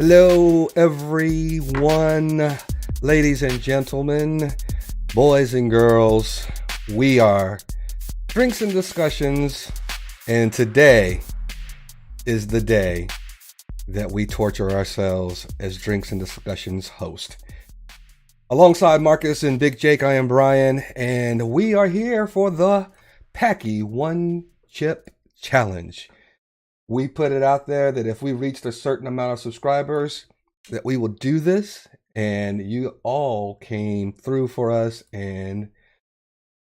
Hello, everyone, ladies and gentlemen, boys and girls. We are Drinks and Discussions, and today is the day that we torture ourselves as Drinks and Discussions host. Alongside Marcus and Big Jake, I am Brian, and we are here for the Paqui One Chip Challenge. We put it out there that if we reached a certain amount of subscribers, that we will do this, and you all came through for us, and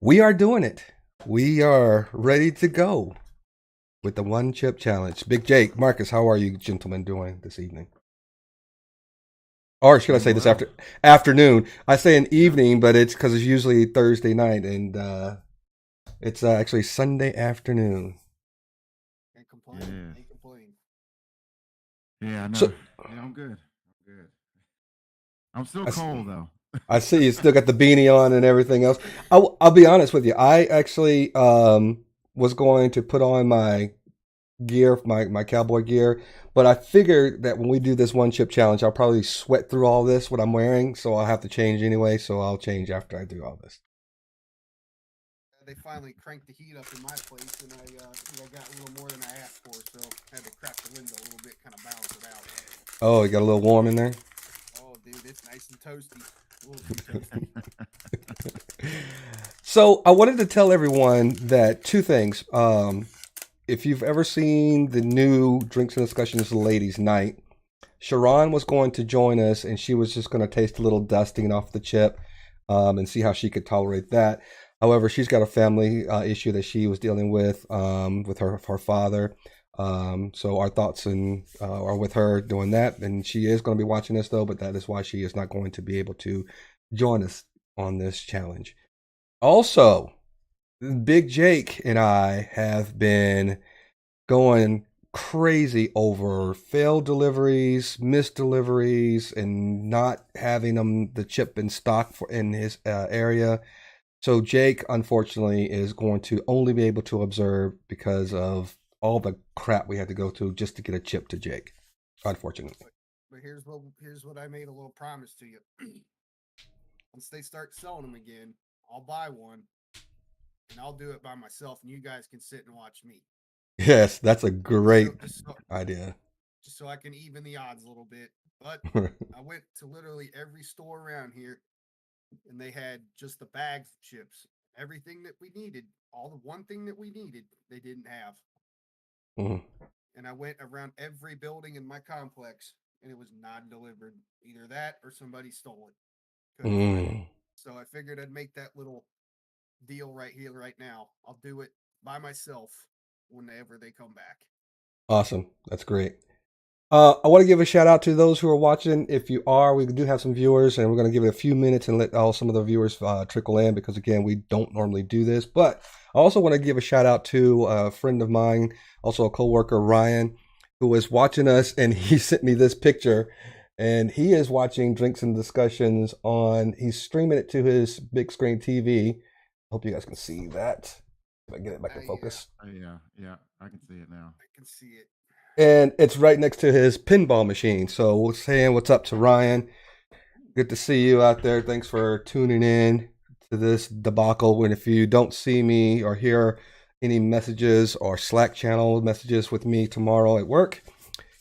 we are doing it. We are ready to go with the One Chip Challenge. Big Jake, Marcus, how are you gentlemen doing this evening? Or should I say this afternoon? I say an evening, but it's because it's usually Thursday night, and it's actually Sunday afternoon. Can't complain. Yeah. Can't complain. Yeah, I know. So- Yeah, I'm good. I'm good. I'm still I s- cold though. I see you still got the beanie on and everything else. I'll be honest with you. I actually was going to put on my gear, my cowboy gear, but I figured that when we do this one chip challenge, I'll probably sweat through all this what I'm wearing, so I'll have to change anyway. So I'll change after I do all this. They finally cranked the heat up in my place, and I got a little more than I asked for, so I had to crack the window a little bit, kind of balance it out. Oh, you got a little warm in there. Oh, dude, it's nice and toasty. A little too toasty. So I wanted to tell everyone that two things. If you've ever seen the new Drinks and Discussions Ladies Night, Sharon was going to join us, and she was just going to taste a little dusting off the chip and see how she could tolerate that. However, she's got a family issue that she was dealing with her father. So our thoughts are with her doing that, and she is going to be watching this though. But that is why she is not going to be able to join us on this challenge. Also, Big Jake and I have been going crazy over failed deliveries, missed deliveries, and not having the chip in stock in his area. So Jake, unfortunately, is going to only be able to observe because of all the crap we had to go through just to get a chip to Jake. Unfortunately. But here's what I made a little promise to you. Once they start selling them again, I'll buy one, and I'll do it by myself, and you guys can sit and watch me. Yes, that's a great So, idea. just so I can even the odds a little bit. But I went to literally every store around here, and they had just the bags of chips, everything that we needed, all the one thing that we needed, they didn't have. Mhm. And I went around every building in my complex, and it was not delivered. Either that or somebody stole it. Couldn't find it. So I figured I'd make that little deal right here, right now. I'll do it by myself whenever they come back. Awesome. That's great. I want to give a shout out to those who are watching. If you are, we do have some viewers, and we're going to give it a few minutes and let some of the viewers trickle in because, again, we don't normally do this. But I also want to give a shout out to a friend of mine, also a coworker, Ryan, who is watching us, and he sent me this picture. And he is watching Drinks and Discussions he's streaming it to his big screen TV. Hope you guys can see that. If I get it back in focus. Yeah, I can see it now. I can see it. And it's right next to his pinball machine. So we're saying what's up to Ryan. Good to see you out there. Thanks for tuning in to this debacle. And if you don't see me or hear any messages or Slack channel messages with me tomorrow at work,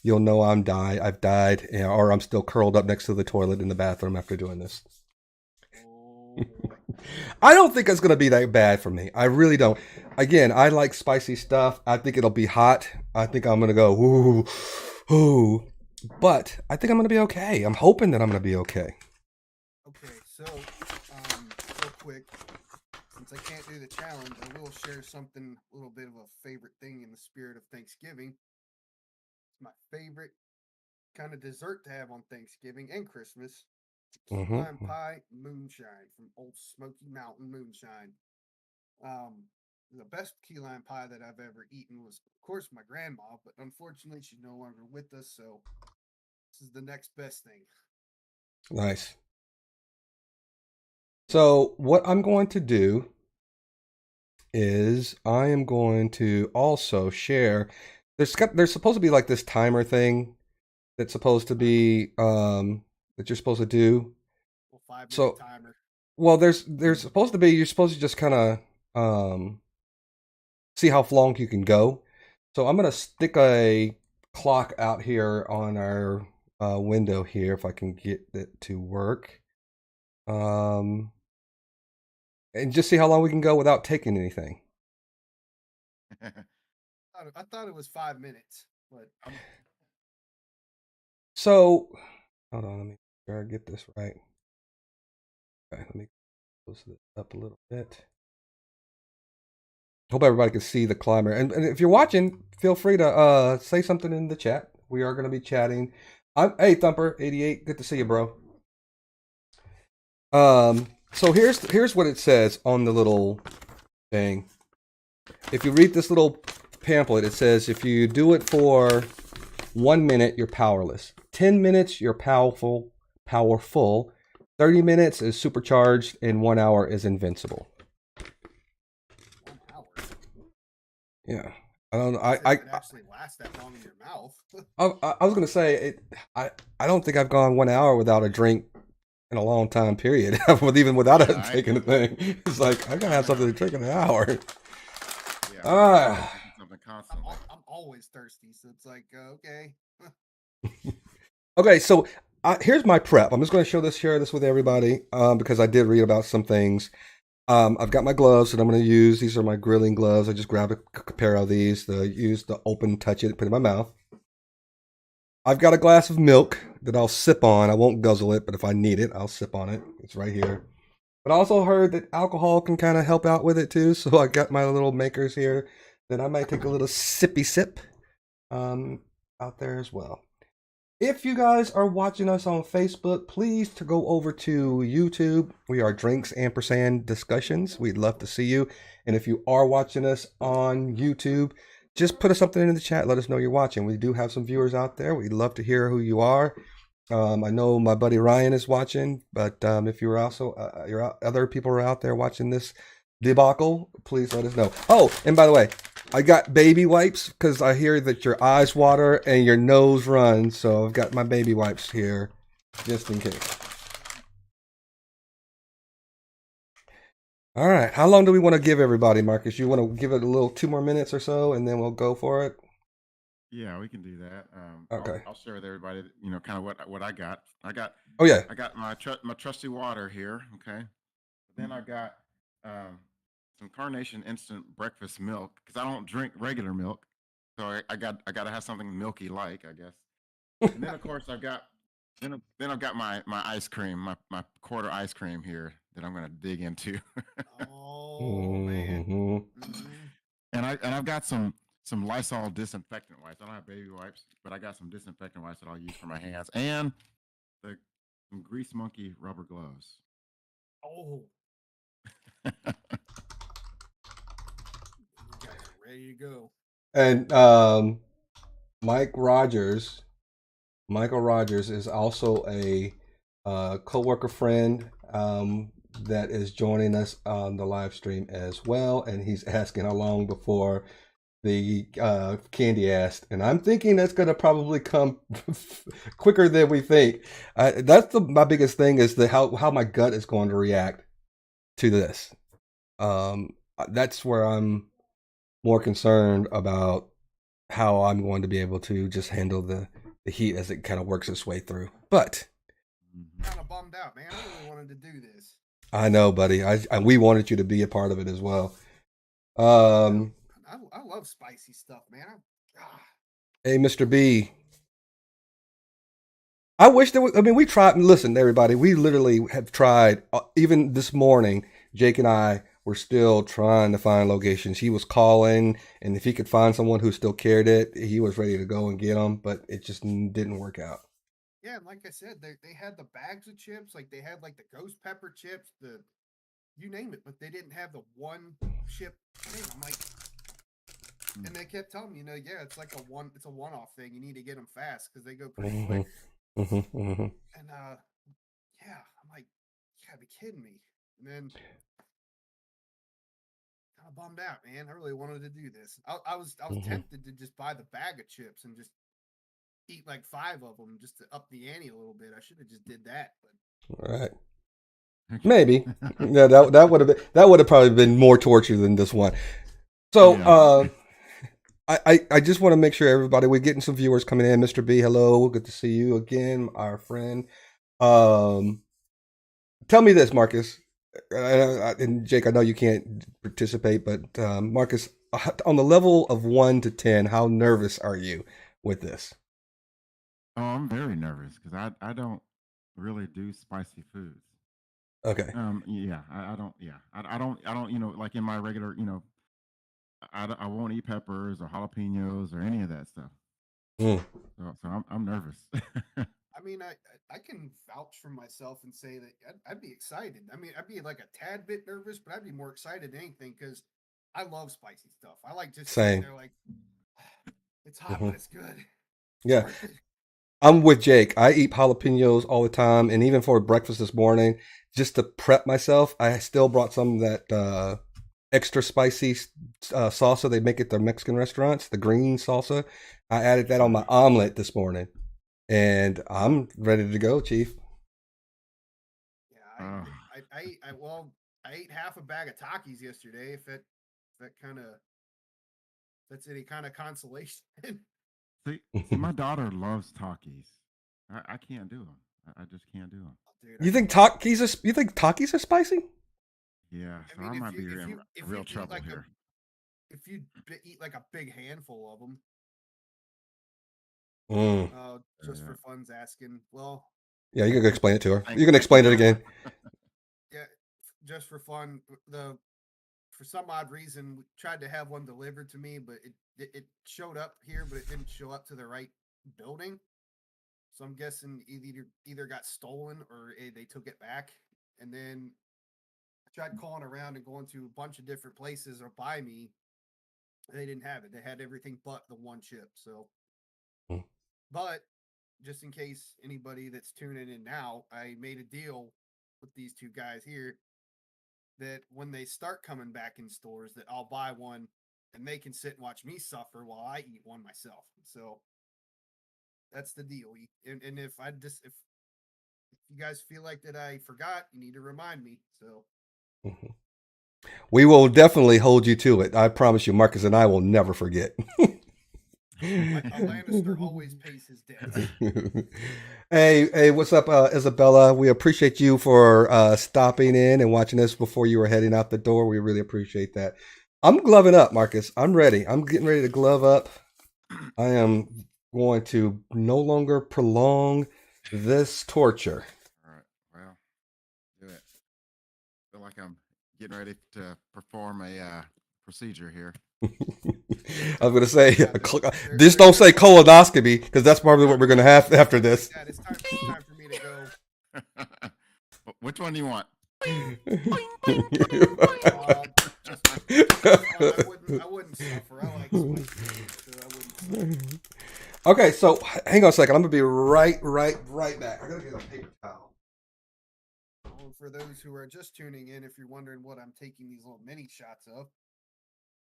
you'll know I've died, or I'm still curled up next to the toilet in the bathroom after doing this. Oh, I don't think it's going to be that bad for me. I really don't. Again, I like spicy stuff. I think it'll be hot. I think I'm going to go, ooh, ooh. But I think I'm going to be okay. I'm hoping that I'm going to be okay. okay. So, real quick, since I can't do the challenge, I will share something, a little bit of a favorite thing in the spirit of Thanksgiving. It's my favorite kind of dessert to have on Thanksgiving and Christmas. Key lime pie moonshine from Old Smoky Mountain Moonshine. The best key lime pie that I've ever eaten was, of course, my grandma, but unfortunately, she's no longer with us. So this is the next best thing. Nice. So what I'm going to do is I am going to also share. There's supposed to be like this timer thing that's supposed to be that you're supposed to do. Well, 5 minute So, timer. well, there's supposed to be you're supposed to just kind of see how long you can go. So I'm gonna stick a clock out here on our window here if I can get it to work. Um, and just see how long we can go without taking anything. I thought it was 5 minutes, but So hold on, let me try to get this right. Okay, let me close this up a little bit. Hope everybody can see the climber. And if you're watching, feel free to say something in the chat. We are going to be chatting. Hey Thumper88, good to see you, bro. So here's what it says on the little thing. If you read this little pamphlet, it says if you do it for 1 minute, you're powerless. 10 minutes, you're powerful. 30 minutes is supercharged, and 1 hour is invincible. 1 hour. Yeah, I don't know. It actually lasts that long in your mouth. I was gonna say I don't think I've gone 1 hour without a drink in a long time period. Even without taking a thing, it's like I gotta have something to drink in an hour. Yeah, something constantly. I'm always thirsty, so it's like okay. Okay, so here's my prep. I'm just going to share this with everybody because I did read about some things. I've got my gloves that I'm going to use. These are my grilling gloves. I just grabbed a pair of these to use to open, touch it, put it in my mouth. I've got a glass of milk that I'll sip on. I won't guzzle it, but if I need it, I'll sip on it. It's right here. But I also heard that alcohol can kind of help out with it too. So I got my little makers here that I might take a little sippy sip out there as well. If you guys are watching us on Facebook, please to go over to YouTube. We are Drinks&Discussions. We'd love to see you. And if you are watching us on YouTube, just put us something in the chat. Let us know you're watching. We do have some viewers out there. We'd love to hear who you are. I know my buddy Ryan is watching, but if you're also other people are out there watching this debacle, please let us know. Oh, and by the way, I got baby wipes because I hear that your eyes water and your nose runs. So I've got my baby wipes here just in case. All right. How long do we want to give everybody, Marcus? You want to give it a little 2 more minutes or so and then we'll go for it? Yeah, we can do that. Okay. I'll share with everybody, kind of what I got. I got my trusty water here. Okay. Then I got some Carnation instant breakfast milk because I don't drink regular milk, so I got to have something milky like, I guess. And then of course I've got my ice cream, my quarter ice cream here that I'm gonna dig into. Oh man. Mm-hmm. And I've got some Lysol disinfectant wipes. I don't have baby wipes, but I got some disinfectant wipes that I'll use for my hands and some Grease Monkey rubber gloves. Oh. You guys are ready to go. And Michael Rogers is also a co-worker friend that is joining us on the live stream as well, and he's asking how long before the candy asked, and I'm thinking that's going to probably come quicker than we think. That's my biggest thing is how my gut is going to react to this. That's where I'm more concerned about how I'm going to be able to just handle the heat as it kind of works its way through. But kind of bummed out, man. I really wanted to do this. I know, buddy. We wanted you to be a part of it as well. I love spicy stuff, man. Hey, Mr. B. I wish there was. I mean, we tried. Listen, everybody. We literally have tried. Even this morning, Jake and I were still trying to find locations. He was calling, and if he could find someone who still cared it, he was ready to go and get them. But it just didn't work out. Yeah, and like I said, they had the bags of chips, like they had like the ghost pepper chips, the you name it, but they didn't have the one chip thing. I'm like, and they kept telling me, yeah, it's like it's a one-off thing. You need to get them fast because they go pretty quick. And yeah, I'm like, you gotta be kidding me. And then kind of bummed out, man. I really wanted to do this. I was tempted to just buy the bag of chips and just eat like 5 of them just to up the ante a little bit. I should have just did that. But All right. Maybe. Yeah, that would have probably been more torture than this one. So I just want to make sure everybody, we're getting some viewers coming in. Mr. B, hello, good to see you again, our friend. Tell me this, Marcus, and Jake. I know you can't participate, but Marcus, on the level of 1 to 10, how nervous are you with this? Oh, I'm very nervous because I don't really do spicy foods. Okay. Yeah, I don't. Yeah, I don't. Like in my regular, I won't eat peppers or jalapenos or any of that stuff. Mm. So I'm nervous. I mean, I can vouch for myself and say that I'd be excited. I mean, I'd be like a tad bit nervous, but I'd be more excited than anything because I love spicy stuff. I like just sitting Same. there like, it's hot, but it's good. It's Yeah. worth it. I'm with Jake. I eat jalapenos all the time, and even for breakfast this morning, just to prep myself, I still brought some of that extra spicy salsa they make at the Mexican restaurants, the green salsa. I added that on my omelet this morning, and I'm ready to go, Chief. Yeah, I ate half a bag of Takis yesterday. If that's any kind of consolation. See, my daughter loves Takis. I can't do them. I just can't do them. Dude, You think Takis are spicy? Yeah, so I I mean, might be in if real you eat trouble like here. if you eat like a big handful of them, Mm. just for fun's asking. Well, Yeah, you can explain it to her. Thank- You can thank explain you, it again. yeah, just for fun. For some odd reason, we tried to have one delivered to me, but it showed up here, but it didn't show up to the right building. So I'm guessing either got stolen or they took it back. And then I tried calling around and going to a bunch of different places or by me. They didn't have it. They had everything but the one chip. So, Mm. but just in case anybody that's tuning in now, I made a deal with these two guys here that when they start coming back in stores, that I'll buy one and they can sit and watch me suffer while I eat one myself. So that's the deal. And if you guys feel like that I forgot, you need to remind me. So Mhm. We will definitely hold you to it. I promise you, Marcus and I will never forget. a Lannister always pays his debts. Hey, what's up, Isabella? We appreciate you for stopping in and watching us before you were heading out the door. We really appreciate that. I'm gloving up, Marcus. I'm ready. I'm getting ready to glove up. I am going to no longer prolong this torture. All right. Well, do it. Feel like I'm getting ready to perform a procedure here. I was going to say, just don't say colonoscopy, because that's probably what we're going to have after this. Yeah, it's time for me to go. Which one do you want? I wouldn't suffer. I like spicy food, so I wouldn't suffer. Okay, so hang on a second. I'm going to be right back. I got to get a paper towel. Well, for those who are just tuning in, if you're wondering what I'm taking these little mini shots of,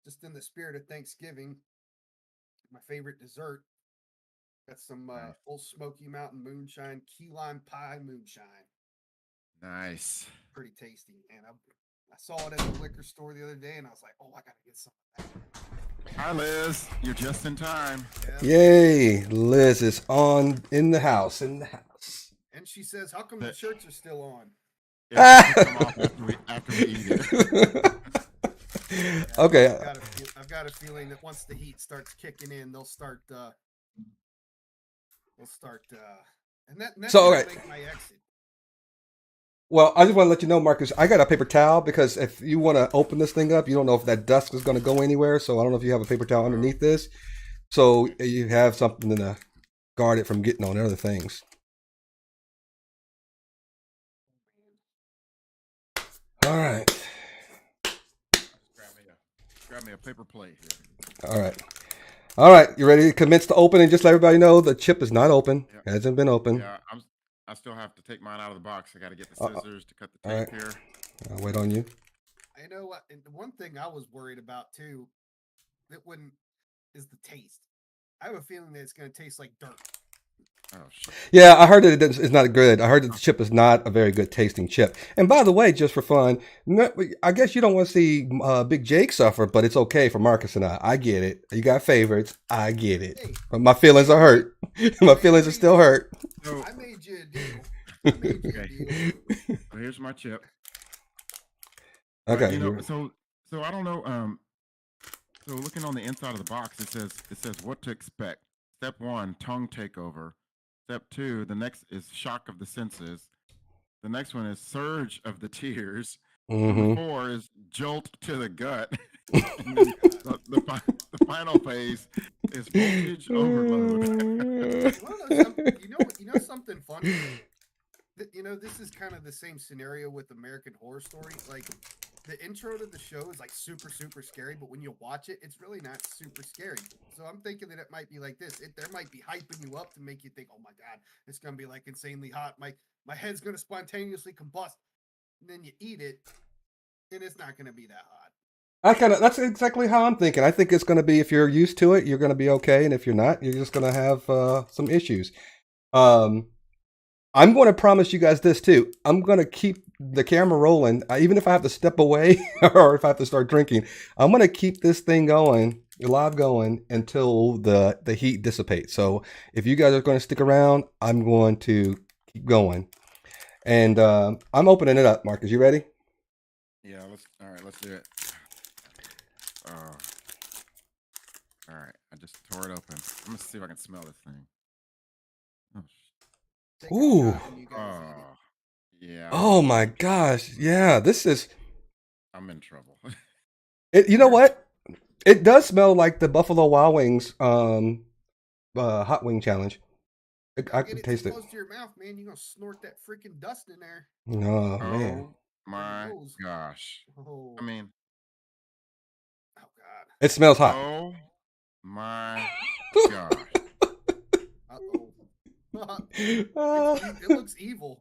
just in the spirit of Thanksgiving, my favorite dessert. Got some Old Smoky Mountain Moonshine, key lime pie moonshine. Nice. Pretty tasty. And I saw it at the liquor store the other day, and I was like, oh, I got to get some of that. Hi, Liz. You're just in time. Yeah. Yay. Liz is in the house. And she says, how come the shirts are still on? Come off after we eat it. Okay. I've got a feeling that once the heat starts kicking in, they'll start and that's so, gonna make my exit. Well, I just want to let you know, Marcus, I got a paper towel because if you want to open this thing up, you don't know if that dust is going to go anywhere. So I don't know if you have a paper towel underneath this. So you have something to guard it from getting on other things. All right. Grab me a paper plate here. All right. You ready to commence to open and just let everybody know the chip is not open. Yep. Hasn't been open. Yeah, I still have to take mine out of the box. I got to get the scissors to cut the tape here. I'll wait on you. I know what. And the one thing I was worried about too, is the taste. I have a feeling that it's going to taste like dirt. Oh shit. Yeah, I heard that it's not good. I heard that the chip is not a very good tasting chip. And by the way, just for fun, I guess you don't want to see Big Jake suffer, but it's okay for Marcus and I. I get it. You got favorites. I get it. Hey, But my feelings are hurt. My feelings are still hurt. So, I made you a deal. I made you a okay. deal. So here's my chip. Okay. You know, so I don't know. So looking on the inside of the box, it says what to expect. Step 1, tongue takeover. Step 2, the next is shock of the senses. The next one is surge of the tears. Number 4 is jolt to the gut. And then the final phase is voltage overload. You know something funny? You know, this is kind of the same scenario with American Horror Story. Like, the intro to the show is like super, super scary, but when you watch it, it's really not super scary. So I'm thinking that it might be like this. There might be hyping you up to make you think, oh my God, it's going to be like insanely hot. My head's going to spontaneously combust. And then you eat it, and it's not going to be that hot. That's exactly how I'm thinking. I think it's going to be, if you're used to it, you're going to be okay. And if you're not, you're just going to have some issues. I'm going to promise you guys this too. I'm going to keep the camera rolling, even if I have to step away or if I have to start drinking. I'm going to keep this thing going, live going, until the heat dissipates. So if you guys are going to stick around, I'm going to keep going. And I'm opening it up. Marcus, you ready? Yeah, let's do it. All right, I just tore it open. I'm gonna see if I can smell this thing. Take Ooh. a shot and you guys eat it. Yeah. Oh my gosh. Yeah, this is. I'm in trouble. You know what? It does smell like the Buffalo Wild Wings hot wing challenge. I can taste it. Close to your mouth, man. You're gonna snort that freaking dust in there. Oh man. Oh my gosh. Oh. I mean, oh God. It smells hot. Oh my gosh. Uh-oh. It looks evil.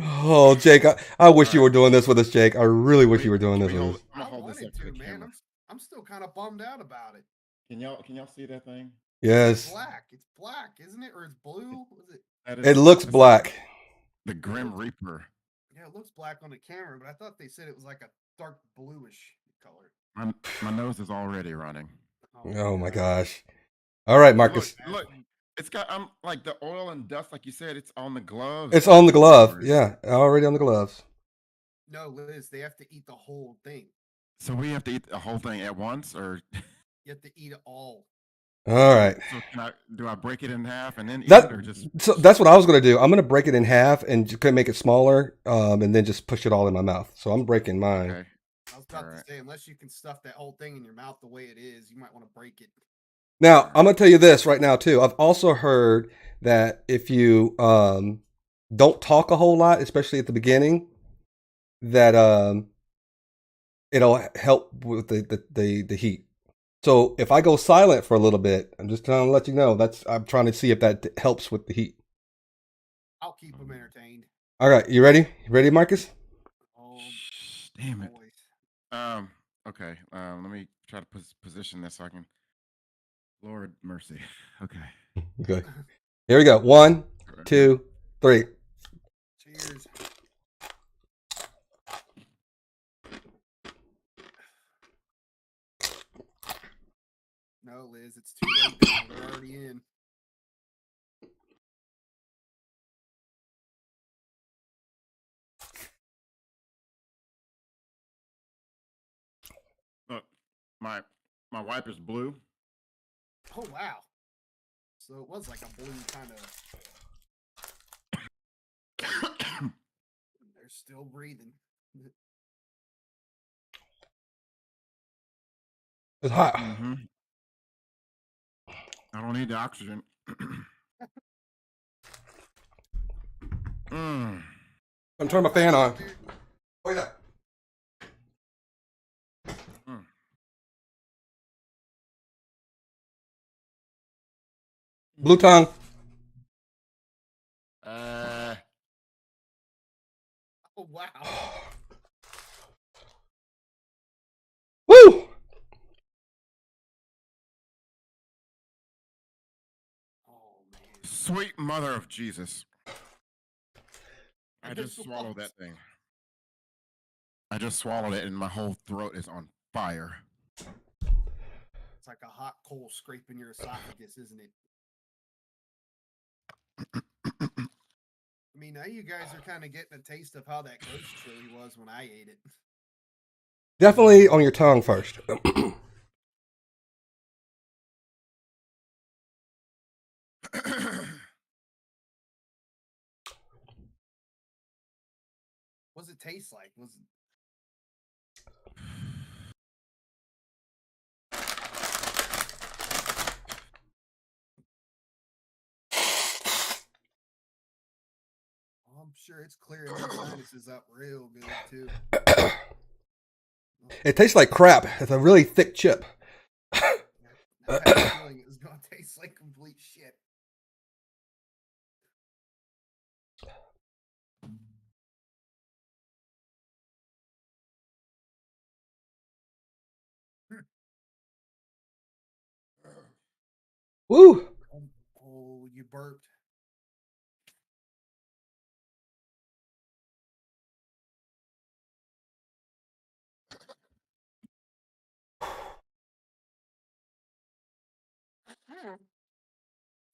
Oh, Jake, I wish you were doing this with us, Jake. I really wish you were doing this with us. I wanted to, man. I'm still kind of bummed out about it. Can y'all see that thing? Yes. It's black, isn't it? Or it's blue? Was it? It looks black. The Grim Reaper. Yeah, it looks black on the camera, but I thought they said it was like a dark bluish color. My nose is already running. Oh my gosh. All right, Marcus. Look, it's got like the oil and dust, like you said, it's on the gloves. It's on the glove. Yeah, already on the gloves. No, Liz, they have to eat the whole thing. So we have to eat the whole thing at once, or you have to eat it all. All right. So do I break it in half and then eat it, or just? So that's what I was going to do. I'm going to break it in half and make it smaller, and then just push it all in my mouth. So I'm breaking mine. Okay. I was about to say, unless you can stuff that whole thing in your mouth the way it is, you might want to break it. Now, I'm going to tell you this right now, too. I've also heard that if you don't talk a whole lot, especially at the beginning, that it'll help with the heat. So if I go silent for a little bit, I'm just trying to let you know, I'm trying to see if that helps with the heat. I'll keep them entertained. All right. You ready? You ready, Marcus? Oh, damn it. Okay. Let me try to position this so I can. Lord mercy. Okay. Okay. Here we go. 1, 2, 3. Cheers. No, Liz, it's too late now. We're already in. Look, my wiper's blue. Oh wow! So it was like a blue kind of. They're still breathing. It's hot. Mm-hmm. I don't need the oxygen. I'm turning my fan on. Oh yeah. Blue tongue. Oh wow. Woo! Oh man. Sweet mother of Jesus. I just swallowed that thing. I just swallowed it and my whole throat is on fire. It's like a hot coal scraping your esophagus, isn't it? I mean, now you guys are kind of getting a taste of how that ghost chili was when I ate it. Definitely on your tongue first. What's it taste like? Was it... I'm sure it's clearing my sinuses up real good too. It tastes like crap. It's a really thick chip. I had a feeling it was going to taste like complete shit. Woo! Oh, you burped. I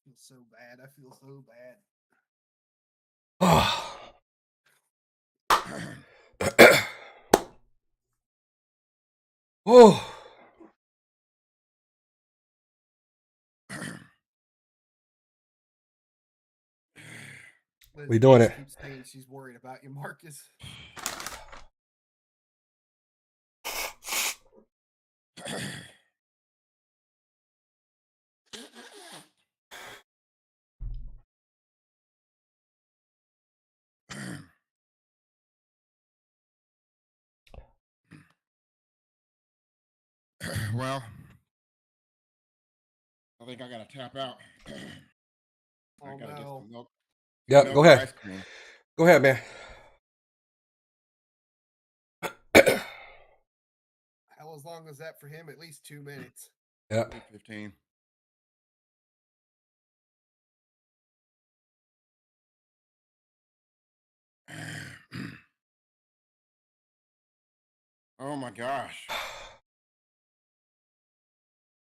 feel so bad. I feel so bad. Oh. We doing it. Keeps saying she's worried about you, Marcus. Well, I think I gotta tap out. Oh, I gotta get some milk. Yep, go ahead. Go ahead, man. How long was that for him? At least 2 minutes. Yeah. 15. Oh my gosh.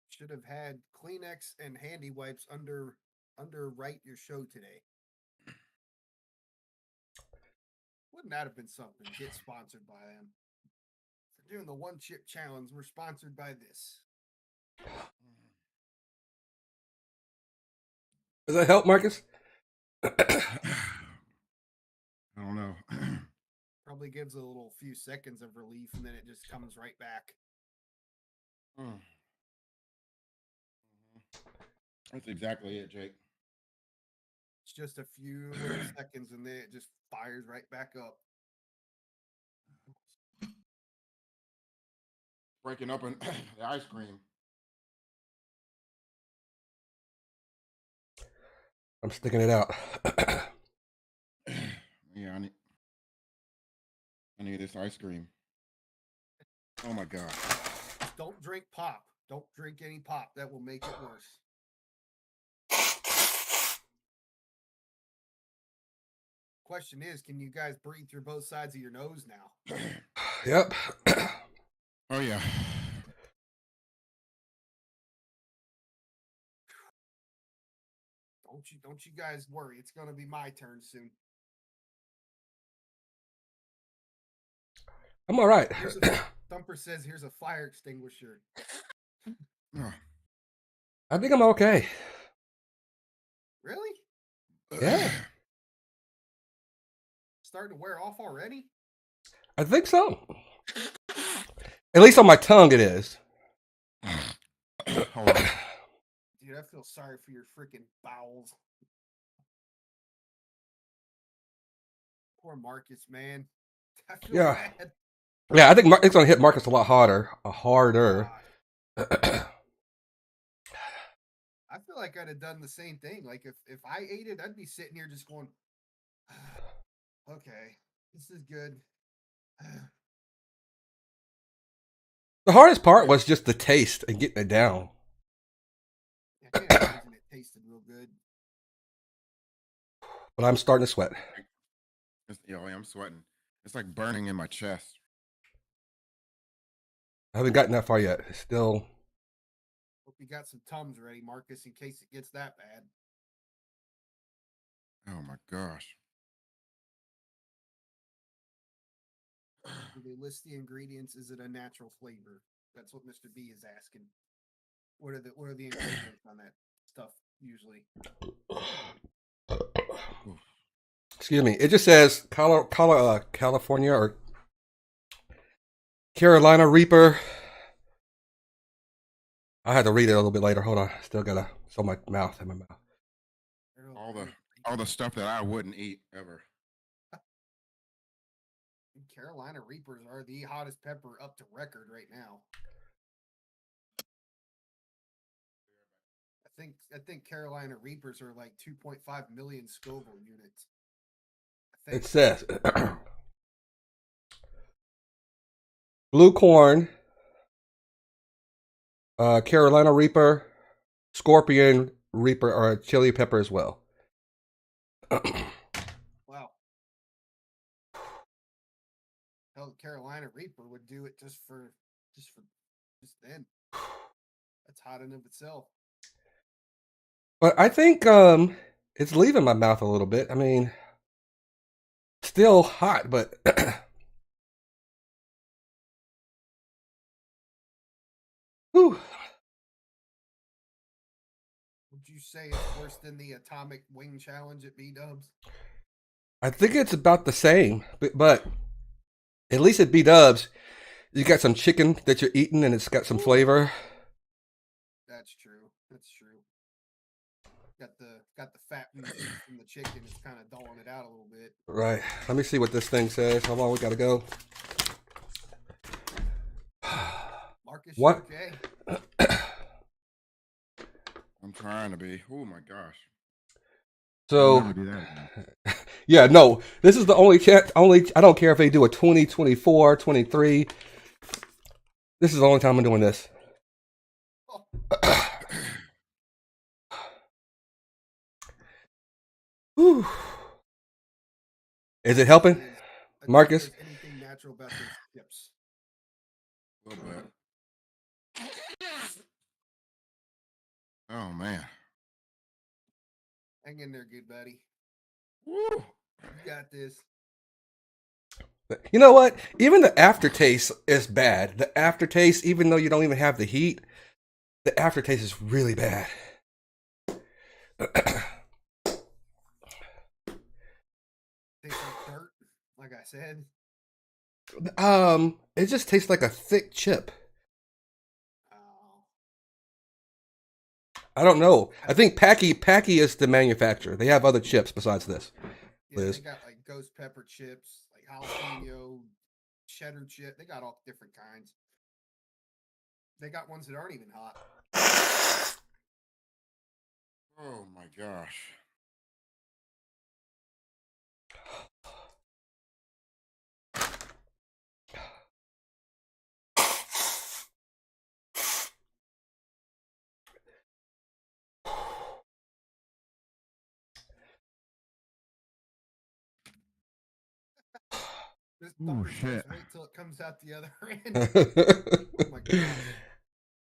Should have had Kleenex and handy wipes under Write Your Show today. Wouldn't that have been something? Get sponsored by them. For doing the one chip challenge, we're sponsored by this. Does that help, Marcus? I don't know. Probably gives a little few seconds of relief and then it just comes right back. That's exactly it, Jake. It's just a few little seconds and then it just fires right back up. Breaking open the ice cream. I'm sticking it out. Yeah, I need this ice cream. Oh my god. Don't drink pop. Don't drink any pop. That will make it worse. Question is, can you guys breathe through both sides of your nose now? Yep. Oh yeah. Don't you guys worry. It's gonna be my turn soon. I'm all right. Thumper says here's a fire extinguisher. I think I'm okay. Really? Yeah. Starting to wear off already? I think so. At least on my tongue it is. Hold on. Dude, I feel sorry for your freaking bowels. Poor Marcus, man. I feel bad. Yeah, I think it's going to hit Marcus a lot harder. I feel like I'd have done the same thing. Like if I ate it, I'd be sitting here just going, okay, this is good. The hardest part was just the taste and getting it down. I can't imagine it tasted real good. but I'm starting to sweat. I'm sweating. It's like burning in my chest. I haven't gotten that far yet. It's still. Hope you got some Tums ready, Marcus, in case it gets that bad. Oh my gosh. Do they list the ingredients? Is it a natural flavor? That's what Mr. B is asking. What are the ingredients on that stuff usually? Excuse me. It just says California or Carolina Reaper. I had to read it a little bit later. Hold on. Still got my mouth in my mouth. All the stuff that I wouldn't eat ever. Carolina Reapers are the hottest pepper up to record right now. I think Carolina Reapers are like 2.5 million Scoville units. It says blue corn, Carolina Reaper, Scorpion Reaper, or chili pepper as well. Wow. Hell, Carolina Reaper would do it just then. That's hot in of itself. But I think it's leaving my mouth a little bit. I mean, still hot, but whew. Would you say it's worse than the Atomic Wing Challenge at B-Dubs? I think it's about the same, but at least at B-Dubs, you got some chicken that you're eating and it's got some flavor. That's true. Got the fat from the chicken. It's kind of dulling it out a little bit. Right. Let me see what this thing says. How long we gotta go? Marcus, what? Okay? I'm trying to be. Oh my gosh. So, yeah, no. This is the only. I don't care if they do a 20, 24, 23. This is the only time I'm doing this. Whew. Is it helping, Marcus? Anything natural about those chips? A little bit. Oh man. Hang in there, good buddy. Woo. You got this. You know what? Even the aftertaste is bad. The aftertaste, even though you don't even have the heat, the aftertaste is really bad. Tastes like dirt, like I said. It just tastes like a thick chip. Oh. I don't know. I think Paqui is the manufacturer. They have other chips besides this. Yeah, they got like ghost pepper chips, like jalapeno, cheddar chip. They got all different kinds. They got ones that aren't even hot. Oh my gosh. Oh shit! Wait till it comes out the other end. Oh my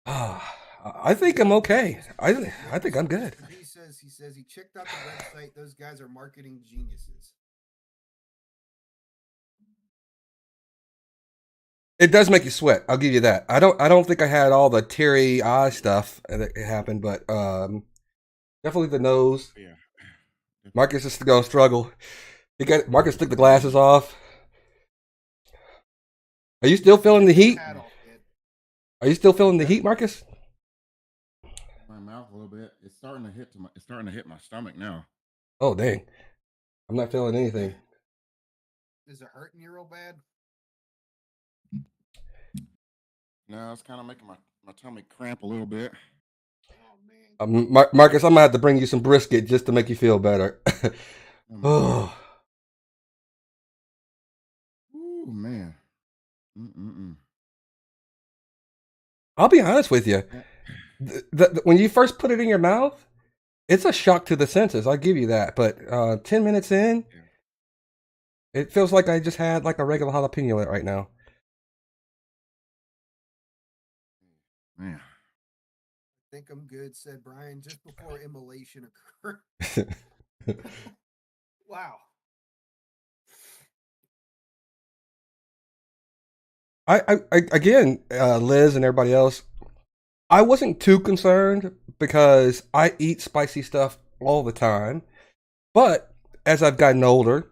god! I think I'm okay. I think I'm good. He says he checked out the website. Those guys are marketing geniuses. It does make you sweat. I'll give you that. I don't think I had all the teary eye stuff that happened, but definitely the nose. Yeah. Marcus is gonna struggle. Marcus took the glasses off. Are you still feeling the heat? Are you still feeling the heat, Marcus? My mouth a little bit. It's starting to hit my stomach now. Oh dang! I'm not feeling anything. Is it hurting you real bad? No, it's kind of making my tummy cramp a little bit. Oh man. Marcus, I'm gonna have to bring you some brisket just to make you feel better. Oh man. Mm-mm-mm. I'll be honest with you. When you first put it in your mouth, It's a shock to the senses. I'll give you that. But 10 minutes in, it feels like I just had like a regular jalapeno right now. Man. I think I'm good, said Brian, just before immolation occurred. Wow. I again, Liz and everybody else, I wasn't too concerned because I eat spicy stuff all the time. But as I've gotten older,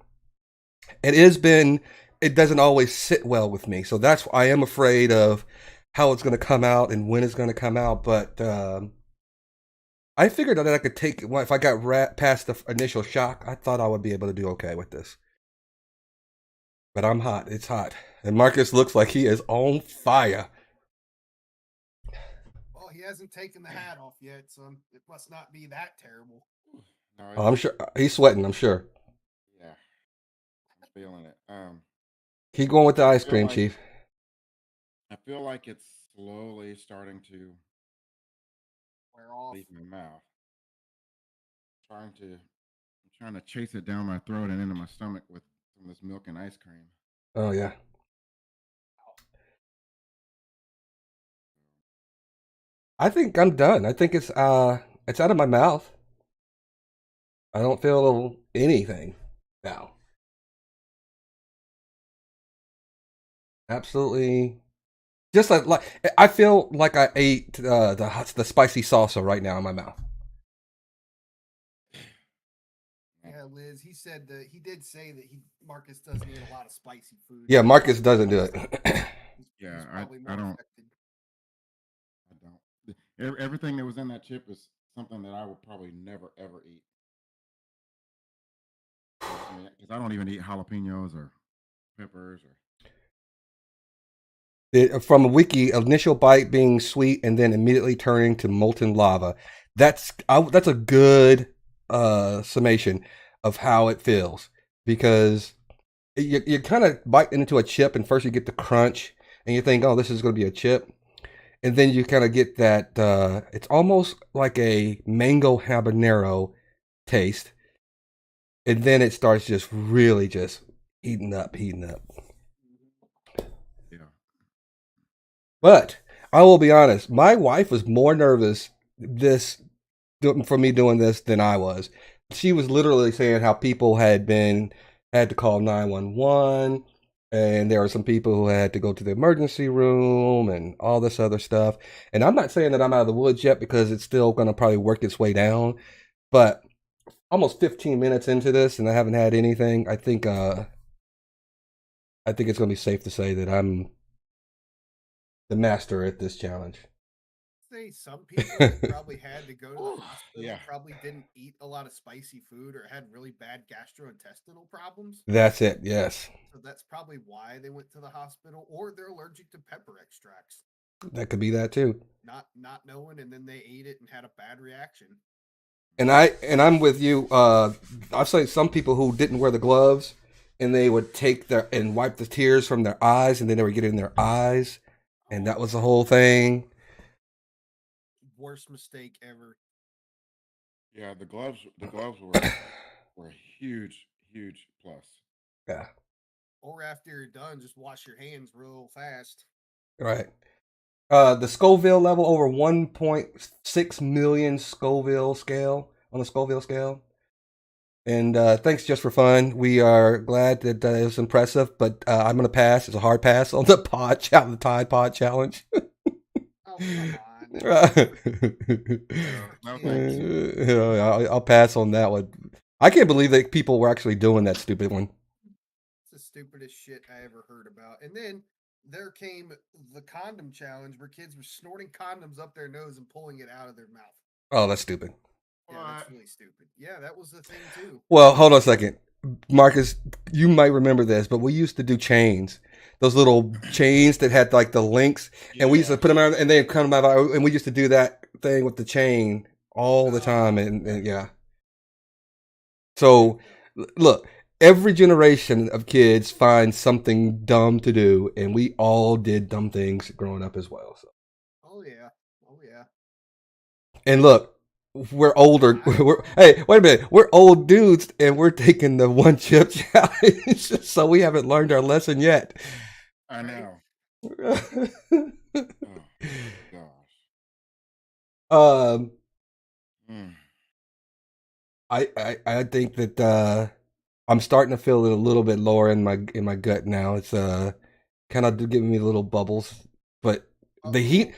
it doesn't always sit well with me. So that's why I am afraid of how it's going to come out and when it's going to come out. But I figured that I could take well, if I got past the initial shock. I thought I would be able to do okay with this. But I'm hot. It's hot. And Marcus looks like he is on fire. Well, he hasn't taken the hat off yet, so it must not be that terrible. No, Oh, I'm sure he's sweating. I'm sure. Yeah, I'm feeling it. Keep going with the ice cream, like, Chief. I feel like it's slowly starting to wear off. leave my mouth. I'm trying to chase it down my throat and into my stomach with some of this milk and ice cream. Oh yeah. I think I'm done. I think it's out of my mouth. I don't feel anything now. Absolutely. Just like I feel like I ate the spicy salsa right now in my mouth. Yeah, Liz. He said that he did say that Marcus doesn't eat a lot of spicy food. Yeah, Marcus doesn't do it. Yeah, I don't. Affected. I don't. Everything that was in that chip is something that I would probably never ever eat. Because I don't even eat jalapenos or peppers or. From a wiki, initial bite being sweet and then immediately turning to molten lava. That's a good summation of how it feels, because you kind of bite into a chip and first you get the crunch and you think, oh, this is going to be a chip, and then you kind of get that it's almost like a mango habanero taste, and then it starts just really just heating up. But I will be honest, my wife was more nervous for me doing this than I was. She was literally saying how people had to call 911, and there were some people who had to go to the emergency room and all this other stuff. And I'm not saying that I'm out of the woods yet, because it's still going to probably work its way down. But almost 15 minutes into this, and I haven't had anything. I think it's going to be safe to say that I'm the master at this challenge. Say some people probably had to go to the hospital, probably didn't eat a lot of spicy food or had really bad gastrointestinal problems. That's it, yes. So that's probably why they went to the hospital, or they're allergic to pepper extracts. That could be that too. Not knowing, and then they ate it and had a bad reaction. And I'm with you. I've seen some people who didn't wear the gloves, and they would and wipe the tears from their eyes, and then they would get in their eyes. And that was the whole thing. Worst mistake ever. Yeah, the gloves were a huge plus. Yeah. Or after you're done, just wash your hands real fast. Right. The Scoville level over 1.6 million Scoville scale on the Scoville scale. And thanks just for fun. We are glad that it was impressive, but I'm going to pass. It's a hard pass on the Tide Pod challenge. Oh, come on. I'll pass on that one. I can't believe that people were actually doing that stupid one. It's the stupidest shit I ever heard about. And then there came the condom challenge, where kids were snorting condoms up their nose and pulling it out of their mouth. Oh, that's stupid. Yeah, that's really stupid. Yeah, that was the thing too. Well, hold on a second. Marcus, you might remember this, but we used to do chains. Those little chains that had like the links, and we used to put them out, and they come out, and we used to do that thing with the chain all the time, and yeah. So, look, every generation of kids finds something dumb to do, and we all did dumb things growing up as well. So. Oh yeah. And look, we're older. Hey, wait a minute. We're old dudes, and we're taking the one chip challenge, so we haven't learned our lesson yet. I know. Oh gosh. um, Mm. I think that I'm starting to feel it a little bit lower in my gut now. It's kind of giving me little bubbles, but the heat,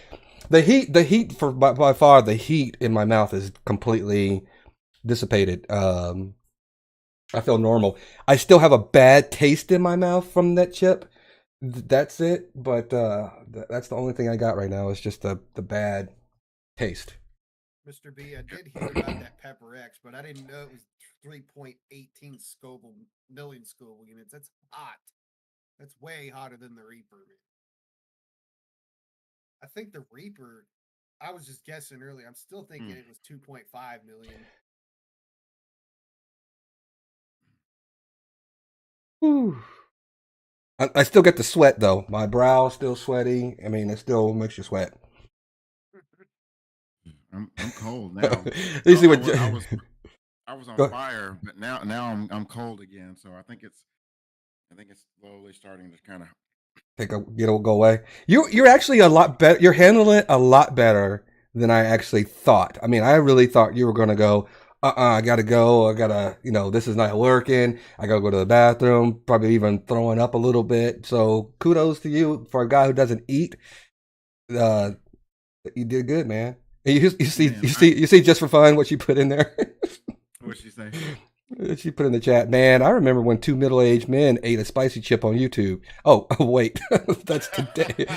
the heat for by far the heat in my mouth is completely dissipated. I feel normal. I still have a bad taste in my mouth from that chip. That's it, but that's the only thing I got right now is just the bad taste. Mr. B, I did hear about that Pepper X, but I didn't know it was 3.18 Scoville million Scoville units. That's hot. That's way hotter than the Reaper. I think the Reaper, I was just guessing earlier. I'm still thinking it was 2.5 million. Whew. I still get the sweat though. My brow's still sweaty. I mean, it still makes you sweat. I'm cold now. You see what I was on Go- fire, but now I'm cold again. So I think it's slowly starting to kind of. it'll go away. You're actually a lot better. You're handling it a lot better than I actually thought. I mean, I really thought you were gonna go. I gotta go. I gotta. This is not working. I gotta go to the bathroom. Probably even throwing up a little bit. So kudos to you for a guy who doesn't eat. Uh, you did good, man. And you see just for fun what she put in there. What'd she say? She put in the chat, man. I remember when two middle-aged men ate a spicy chip on YouTube. Oh, wait, that's today.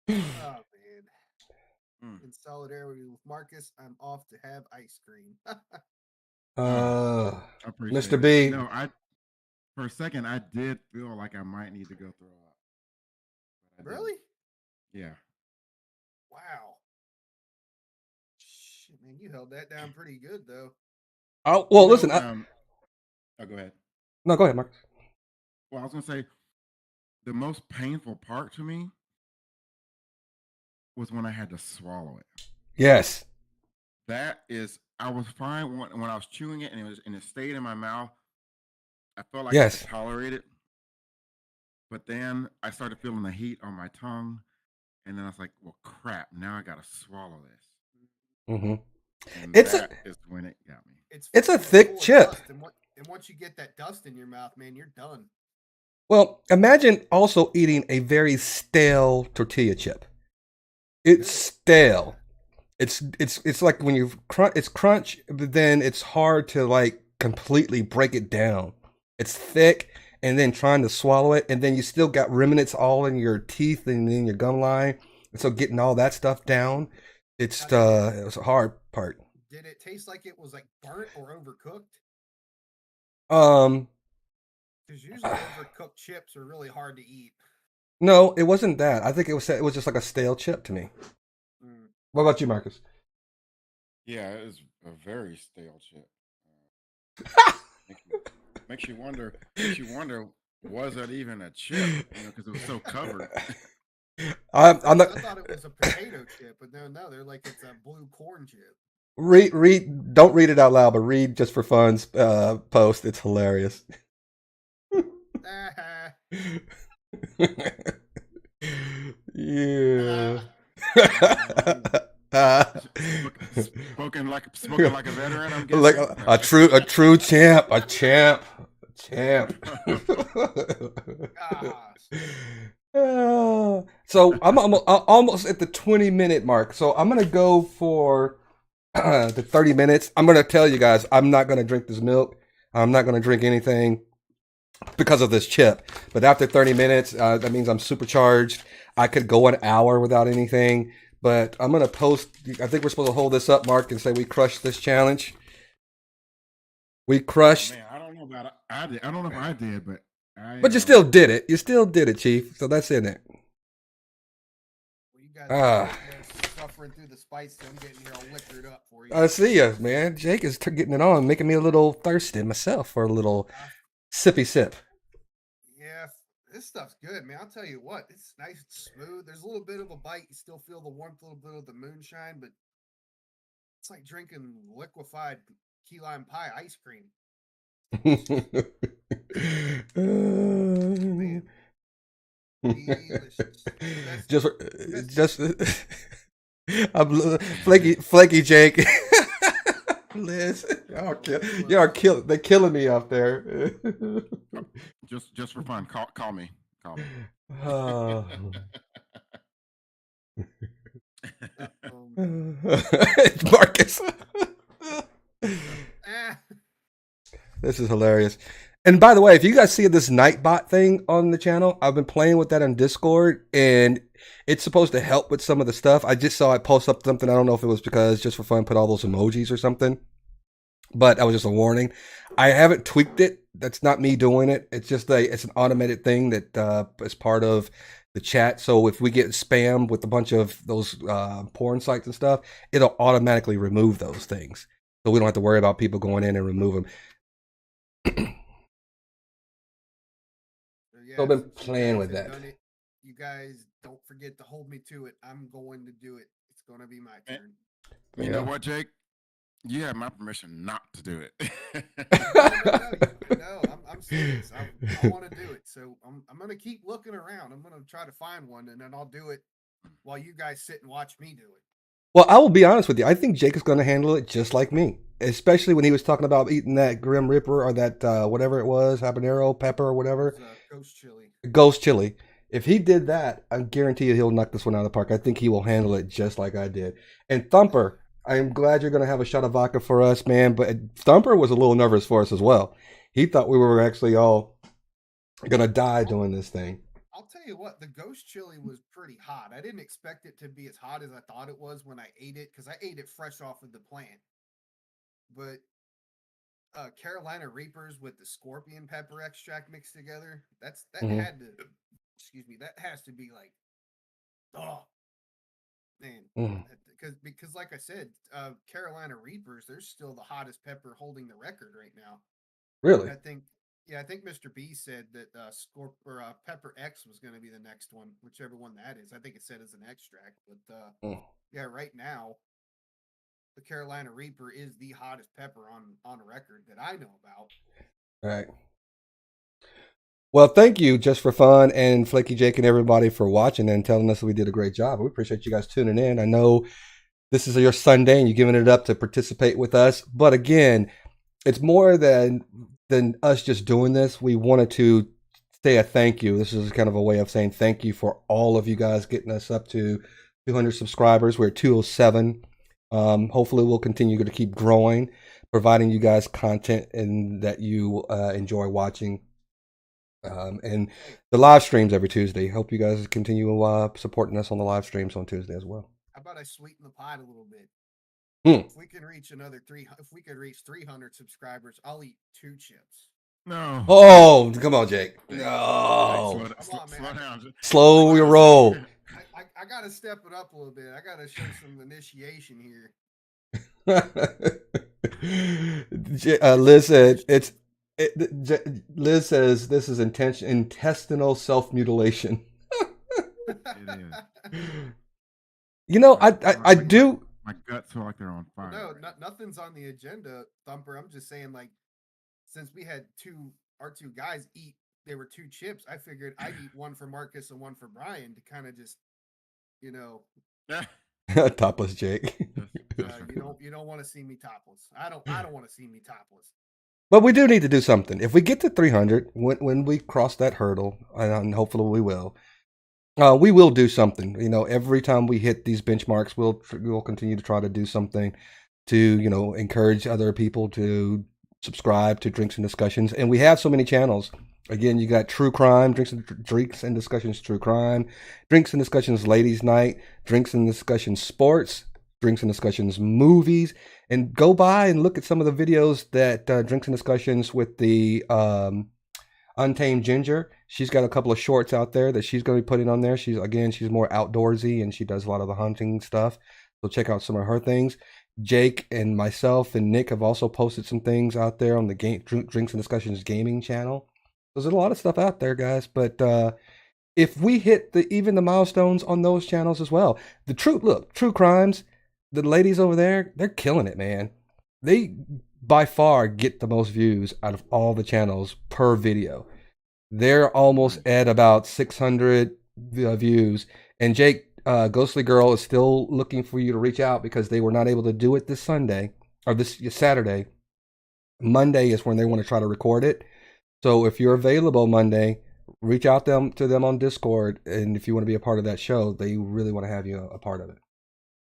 Oh man! In solidarity with Marcus, I'm off to have ice cream. I appreciate Mr. B. No, for a second I did feel like I might need to go throw up. Really? Yeah. Wow. Shit, man, you held that down pretty good though. Oh well, listen. Go ahead. No, go ahead, Mark. Well, I was gonna say the most painful part to me was when I had to swallow it. Yes. That is, I was fine when I was chewing it and it stayed in my mouth. I felt like I could tolerate it. But then I started feeling the heat on my tongue, and then I was like, "Well, crap! Now I gotta swallow this." Mm-hmm. And that is when it got me. It's a thick chip. And once you get that dust in your mouth, man, you're done. Well, imagine also eating a very stale tortilla chip. It's stale. It's like when you it's crunch, but then it's hard to like completely break it down. It's thick, and then trying to swallow it, and then you still got remnants all in your teeth and in your gum line. And so getting all that stuff down, it was a hard part. Did it taste like it was like burnt or overcooked? Because usually overcooked chips are really hard to eat. No, it wasn't that. I think it was just like a stale chip to me. What about you, Marcus? Yeah, it was a very stale chip. Makes you wonder. Was that even a chip? Because it was so covered. I thought it was a potato chip, but no, they're like it's a blue corn chip. Read. Don't read it out loud, but read just for fun's post. It's hilarious. Yeah. Spoken like a veteran. I'm guessing. Like a true champ, a champ. So I'm almost at the 20-minute mark. So I'm gonna go for the 30 minutes. I'm gonna tell you guys, I'm not gonna drink this milk. I'm not gonna drink anything because of this chip. But after 30 minutes, that means I'm supercharged. I could go an hour without anything. But I'm gonna post. I think we're supposed to hold this up, Mark, and say we crushed this challenge. We crushed. Oh, man, I don't know about it. I don't know if I did, but But you still did it. You still did it, Chief. So that's in it. Well, you guys suffering through the spice. So I'm getting here all liquored up for you. I see you, man. Jake is getting it on, making me a little thirsty myself for a little sippy sip. Yeah, this stuff's good, man. I'll tell you what, it's nice and smooth. There's a little bit of a bite. You still feel the warmth, a little bit of the moonshine, but It's like drinking liquefied key lime pie ice cream. Man, delicious. Just I'm flaky Jake. Liz, they're killing me out there. Just for fun, call me. Marcus. This is hilarious. And by the way, if you guys see this Nightbot thing on the channel, I've been playing with that on Discord, and it's supposed to help with some of the stuff. I just saw it post up something. I don't know if it was because just for fun, put all those emojis or something, but that was just a warning. I haven't tweaked it. That's not me doing it. It's just it's an automated thing that is part of the chat. So if we get spammed with a bunch of those porn sites and stuff, it'll automatically remove those things. So we don't have to worry about people going in and remove them. So I've been playing with that. You guys don't forget to hold me to it. I'm going to do it. It's going to be my turn. You know what, Jake? You have my permission not to do it. No, I'm serious. I want to do it. So I'm going to keep looking around. I'm going to try to find one, and then I'll do it while you guys sit and watch me do it. Well, I will be honest with you. I think Jake is going to handle it just like me, especially when he was talking about eating that Grim Reaper or that whatever it was, habanero pepper or whatever. Ghost chili. Ghost chili. If he did that, I guarantee you he'll knock this one out of the park. I think he will handle it just like I did. And Thumper, I'm glad you're going to have a shot of vodka for us, man. But Thumper was a little nervous for us as well. He thought we were actually all going to die doing this thing. I'll tell you what, the ghost chili was pretty hot. I didn't expect it to be as hot as I thought it was when I ate it, because I ate it fresh off of the plant. But Carolina Reapers with the scorpion pepper extract mixed together, that had to, that has to be like, oh man, because like I said, Carolina Reapers, they're still the hottest pepper holding the record right now. Really? I think Mr. B said that Pepper X was going to be the next one, whichever one that is. I think it said as an extract, but yeah, right now, the Carolina Reaper is the hottest pepper on record that I know about. All right. Well, thank you, Just for Fun, and Flaky Jake and everybody for watching and telling us that we did a great job. We appreciate you guys tuning in. I know this is your Sunday and you're giving it up to participate with us, but again, it's more than us just doing this. We wanted to say a thank you. This is kind of a way of saying thank you for all of you guys getting us up to 200 subscribers. We're at 207. Hopefully we'll continue to keep growing, providing you guys content and that you enjoy watching. And the live streams every Tuesday. Hope you guys continue supporting us on the live streams on Tuesday as well. How about I sweeten the pot a little bit? If we can reach if we could reach 300 subscribers, I'll eat 2 chips. No. Oh, come on, Jake. No. Slow down. Slow your roll. I got to step it up a little bit. I got to show some initiation here. Liz said Liz says this is intestinal self-mutilation. It is. You know, I do. My guts feel like they're on fire. No, nothing's on the agenda, Thumper. I'm just saying, like, since we had our two guys eat, they were 2 chips. I figured I'd eat one for Marcus and one for Brian to kind of just, topless Jake. You don't want to see me topless. I don't want to see me topless. But we do need to do something. If we get to 300, when we cross that hurdle, and hopefully we will do something. You know, every time we hit these benchmarks, we'll continue to try to do something to, encourage other people to subscribe to Drinks and Discussions. And we have so many channels. Again, you got True Crime, Drinks and Discussions True Crime, Drinks and Discussions Ladies Night, Drinks and Discussions Sports, Drinks and Discussions Movies, and go by and look at some of the videos that Drinks and Discussions with the Untamed Ginger. She's got a couple of shorts out there that she's going to be putting on there. She's more outdoorsy and she does a lot of the hunting stuff. So check out some of her things. Jake and myself and Nick have also posted some things out there on the Drinks and Discussions gaming channel. There's a lot of stuff out there, guys. But if we hit even the milestones on those channels as well, True Crimes, the ladies over there, they're killing it, man. They by far get the most views out of all the channels per video. They're almost Nice. at about 600 views. And Jake, Ghostly Girl is still looking for you to reach out because they were not able to do it this Sunday or this Saturday. Monday is when they want to try to record it. So if you're available Monday, reach out to them on Discord, and if you want to be a part of that show, they really want to have you a part of it.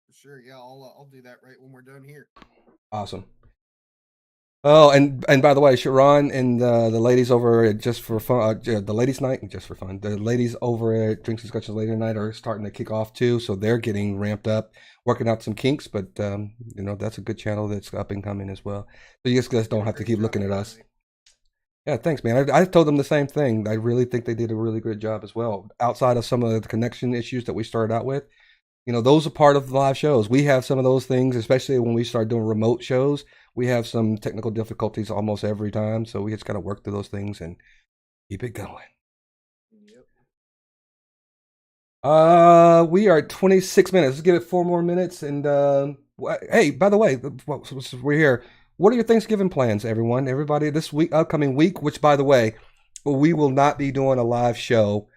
For sure, yeah, I'll do that right when we're done here. Awesome. Oh, and by the way, Sharon and the ladies over at Just for Fun, the ladies' night, Just for Fun, the ladies over at Drinks and Discussions later tonight are starting to kick off too, so they're getting ramped up, working out some kinks. But that's a good channel that's up and coming as well. So you guys don't have to keep looking at us. Yeah, thanks, man. I told them the same thing. I really think they did a really good job as well. Outside of some of the connection issues that we started out with, those are part of the live shows. We have some of those things, especially when we start doing remote shows. We have some technical difficulties almost every time, so we just got to work through those things and keep it going. Yep. We are at 26 minutes. Let's give it 4 more minutes. And hey, by the way, we're here. What are your Thanksgiving plans, everyone? Everybody, this week, upcoming week, which, by the way, we will not be doing a live show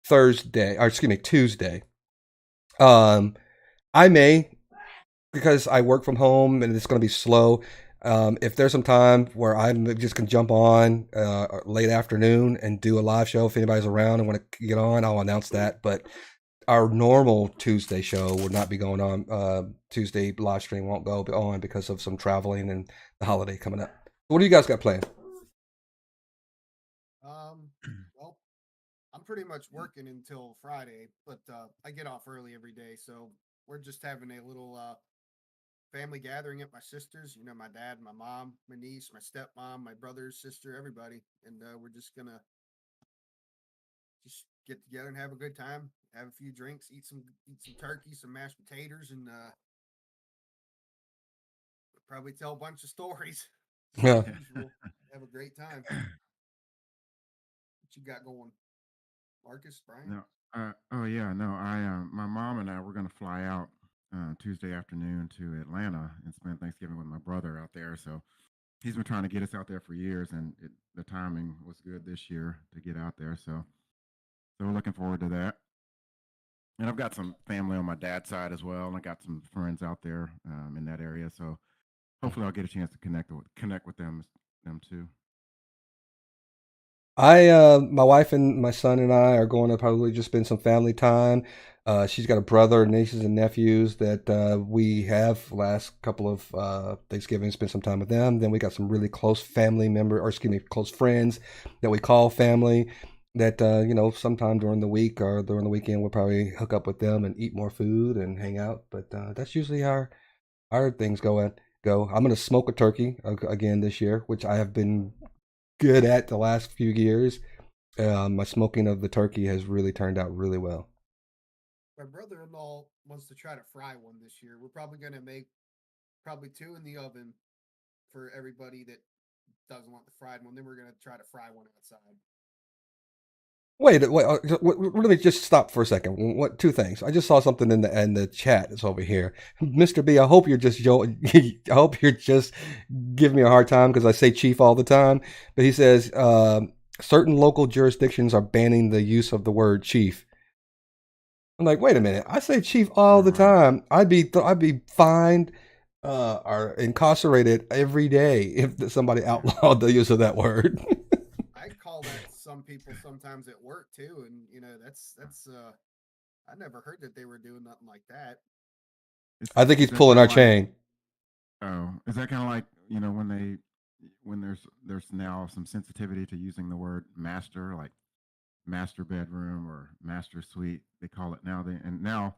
Tuesday. I may, because I work from home and it's going to be slow. If there's some time where I'm just going to jump on late afternoon and do a live show, if anybody's around and want to get on, I'll announce that. But our normal Tuesday show will not be going on. Tuesday live stream won't go on because of some traveling and the holiday coming up. What do you guys got planned? Well, I'm pretty much working until Friday, but I get off early every day, so we're just having a little family gathering at my sister's. My dad, my mom, my niece, my stepmom, my brother, sister, everybody, and we're just gonna just get together and have a good time, have a few drinks, eat some turkey, some mashed potatoes, and probably tell a bunch of stories. Yeah. Have a great time. What you got going, Marcus, Brian? No. Oh yeah. No. My mom and I we're gonna fly out Tuesday afternoon to Atlanta and spend Thanksgiving with my brother out there. So he's been trying to get us out there for years, and the timing was good this year to get out there. So we're looking forward to that. And I've got some family on my dad's side as well, and I got some friends out there in that area. So hopefully, I'll get a chance to connect with them too. My wife and my son and I are going to probably just spend some family time. She's got a brother, nieces, and nephews that we have last couple of Thanksgiving, spent some time with them. Then we got some really close close friends that we call family that, sometime during the week or during the weekend, we'll probably hook up with them and eat more food and hang out. But that's usually our things go. I'm going to smoke a turkey again this year, which I have been good at the last few years. My smoking of the turkey has really turned out really well. My brother-in-law wants to try to fry one this year. We're probably going to make probably 2 in the oven for everybody that doesn't want the fried one. Then we're going to try to fry one outside. Wait. Let me just stop for a second. What? Two things. I just saw something in the chat. It's over here, Mr. B. I hope you're just I hope you're just giving me a hard time because I say chief all the time. But he says certain local jurisdictions are banning the use of the word chief. I'm like, wait a minute. I say chief all the time. I'd be fined or incarcerated every day if somebody outlawed the use of that word. I call that some people sometimes at work too, and that's I never heard that they were doing nothing like that. I think he's pulling our chain. Oh, is that kind of like when there's now some sensitivity to using the word master, like master bedroom or master suite? They call it now. And now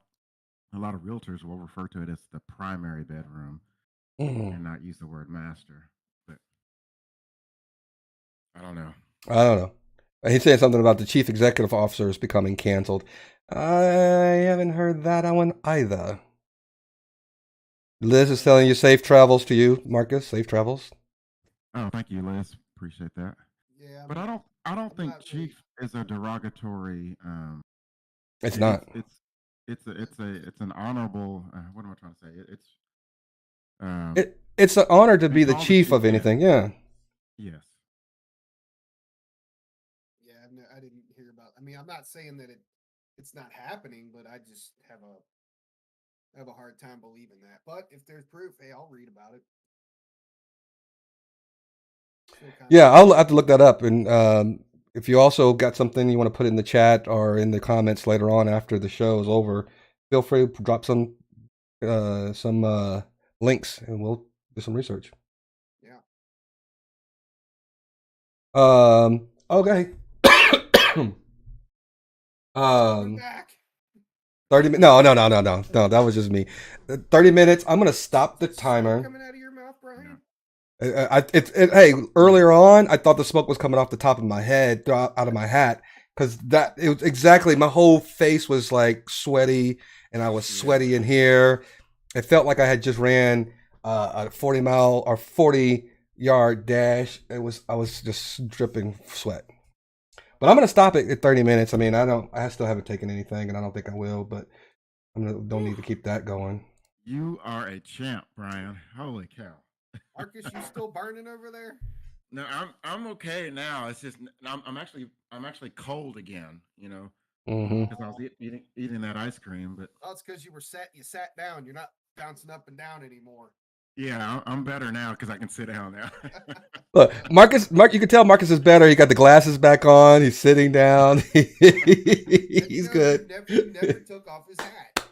a lot of realtors will refer to it as the primary bedroom and not use the word master. But I don't know. He's saying something about the chief executive officers becoming canceled. I haven't heard that one either. Liz is telling you safe travels to you, Marcus. Safe travels. Oh, thank you, Liz. Appreciate that. Yeah, but I don't think chief is a derogatory. It's not. It's an honorable. What am I trying to say? It's an honor to be the call the chief of chief, anything. Yeah. Yes. Yeah, I didn't hear about. I mean, I'm not saying that it's not happening, but I just have a hard time believing that. But if there's proof, hey, I'll read about it. Yeah, I'll have to look that up. And if you also got something you want to put in the chat or in the comments later on after the show is over, feel free to drop some links, and we'll do some research. Yeah. Okay. Coming back. 30 minutes. No. That was just me. 30 minutes. I'm gonna stop the timer. Coming out of your mouth, Brian. Hey, earlier on, I thought the smoke was coming off the top of my head, out of my hat, because it was exactly, my whole face was like sweaty, and I was sweaty in here. It felt like I had just ran a 40-mile or 40-yard dash. I was just dripping sweat. But I'm gonna stop it at 30 minutes. I mean, I still haven't taken anything, and I don't think I will. But don't need to keep that going. You are a champ, Brian. Holy cow! Marcus, you still burning over there? No, I'm okay now. It's just I'm actually cold again. You know, because I was eating that ice cream. But it's because you sat down. You're not bouncing up and down anymore. Yeah, I'm better now because I can sit down now. Look, you can tell Marcus is better. He got the glasses back on. He's sitting down. He's good. He never took off his hat.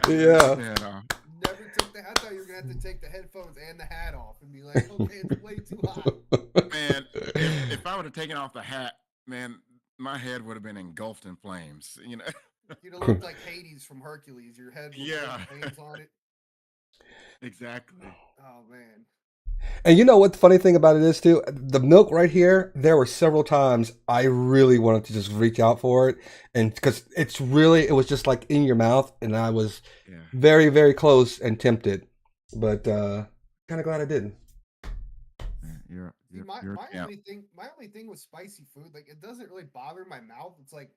Yeah. Never took the hat. I thought you were going to have to take the headphones and the hat off and be like, okay, it's way too hot. Man, if I would have taken off the hat, man, my head would have been engulfed in flames. You know, you'd have looked like Hades from Hercules. Your head would have flames on it. Exactly. Oh man. And you know what the funny thing about it is too? The milk right here, there were several times I really wanted to just reach out for it, and because it was just like in your mouth, and I was very, very close and tempted, but kind of glad I didn't. My only thing with spicy food, like it doesn't really bother my mouth. It's like,